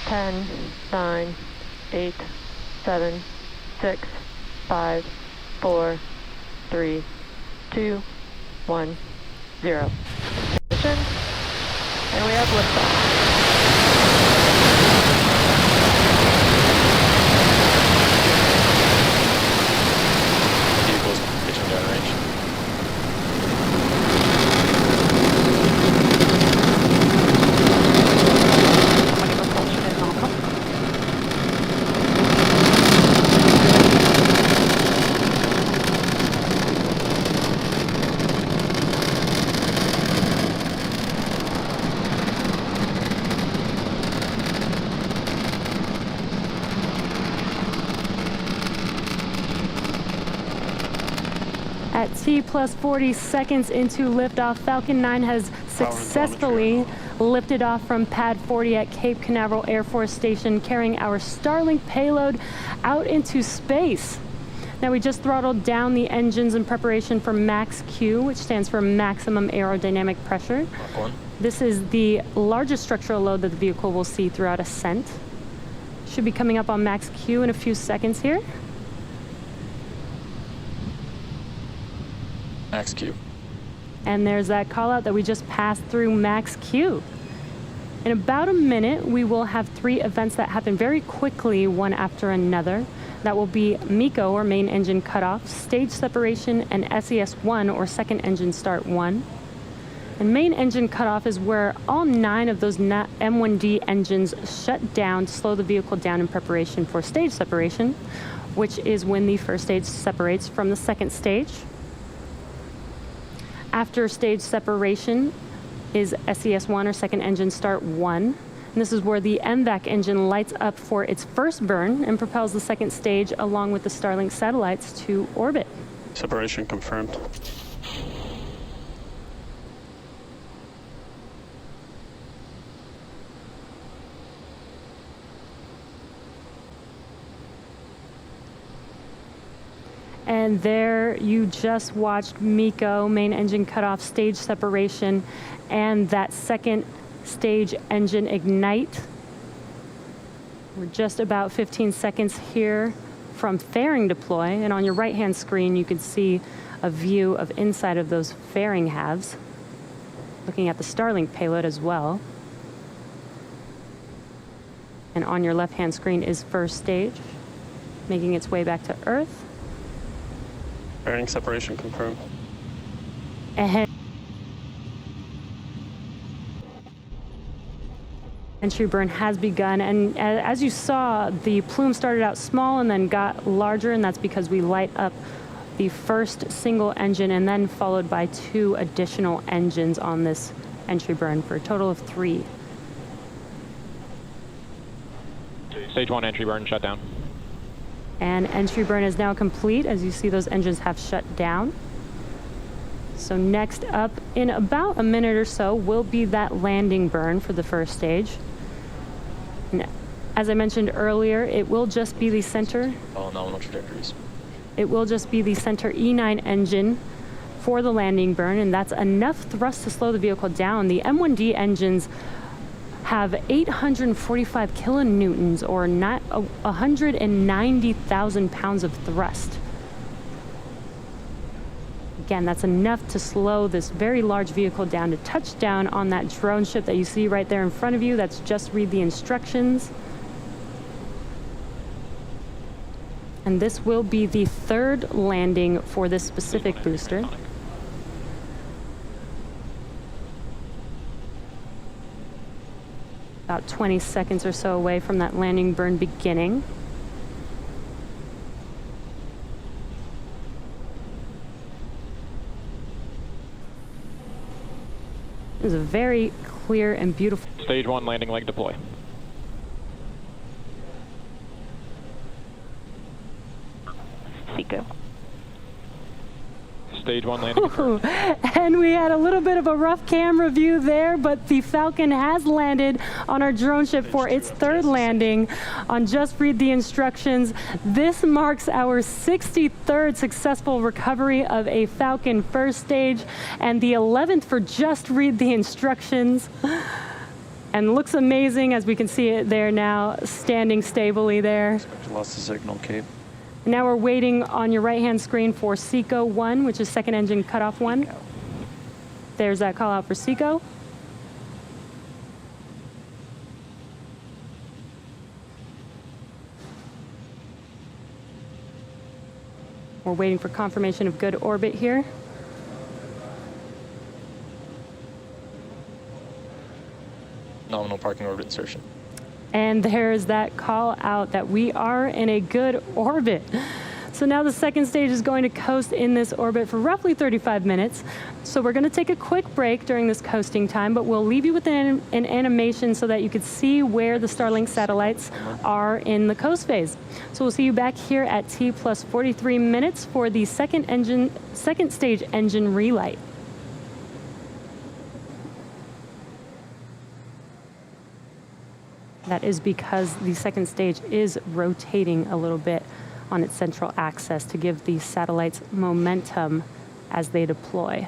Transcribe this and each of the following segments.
10, 9, 8, 7, 6, 5, 4, 3, 2, 1, 0. Ignition, and we have liftoff. Vehicles pitching down range. At T plus 40 seconds into liftoff, Falcon 9 has successfully lifted off from Pad 40 at Cape Canaveral Air Force Station, carrying our Starlink payload out into space. Now, we just throttled down the engines in preparation for Max Q, which stands for maximum aerodynamic pressure. This is the largest structural load that the vehicle will see throughout ascent. Should be coming up on Max Q in a few seconds here. Max Q. And there's that call out that we just passed through Max Q. In about a minute, we will have 3 events that happen very quickly, one after another. That will be MECO, or main engine cutoff, stage separation, and SES1, or second engine start 1. And main engine cutoff is where all 9 of those M1D engines shut down to slow the vehicle down in preparation for stage separation, which is when the first stage separates from the second stage. After stage separation is SES1, or second engine start 1. And this is where the MVAC engine lights up for its first burn and propels the second stage along with the Starlink satellites to orbit. Separation confirmed. And there you just watched MECO, main engine cutoff, stage separation, and that second stage engine ignite. We're just about 15 seconds here from fairing deploy, and on your right-hand screen you can see a view of inside of those fairing halves, looking at the Starlink payload as well. And on your left-hand screen is first stage, making its way back to Earth. Bearing separation confirmed. And entry burn has begun, and as you saw, the plume started out small and then got larger, and that's because we light up the first single engine and then followed by 2 additional engines on this entry burn for a total of 3. Stage 1 entry burn shut down. And entry burn is now complete. As you see, those engines have shut down. So next up, in about a minute or so, will be that landing burn for the first stage. And as I mentioned earlier, it will just be the center. All nominal trajectories. It will just be the center E9 engine for the landing burn, and that's enough thrust to slow the vehicle down. The M1D engines have 845 kilonewtons, or 190,000 pounds of thrust. Again, that's enough to slow this very large vehicle down to touch down on that drone ship that you see right there in front of you. That's just read the instructions. And this will be the 3rd landing for this specific booster. About 20 seconds or so away from that landing burn beginning. It was a very clear and beautiful. Stage 1 landing leg deploy. MECO. Stage 1 landing confirmed. And we had a little bit of a rough camera view there, but the Falcon has landed on our drone ship for its 3rd landing on Just Read the Instructions. This marks our 63rd successful recovery of a Falcon first stage and the 11th for Just Read the Instructions. and looks amazing as we can see it there now, standing stably there. Lost the signal, Cape. Now we're waiting on your right-hand screen for SECO 1, which is second engine cutoff 1. There's that call out for SECO. We're waiting for confirmation of good orbit here. Nominal parking orbit insertion. And there's that call out that we are in a good orbit. So now the second stage is going to coast in this orbit for roughly 35 minutes. So we're going to take a quick break during this coasting time, but we'll leave you with an animation so that you can see where the Starlink satellites are in the coast phase. So we'll see you back here at T plus 43 minutes for the second stage engine relight. That is because the second stage is rotating a little bit on its central axis to give the satellites momentum as they deploy.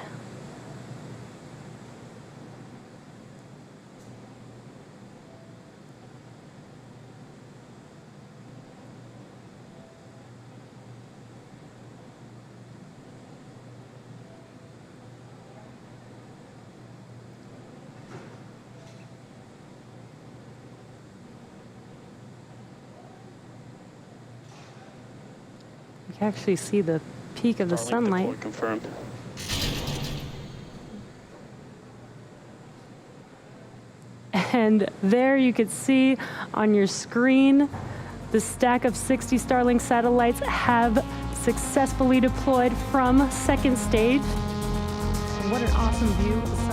You can actually see the peak of the Starlink sunlight. deploy confirmed. And there you could see on your screen the stack of 60 Starlink satellites have successfully deployed from second stage. And what an awesome view.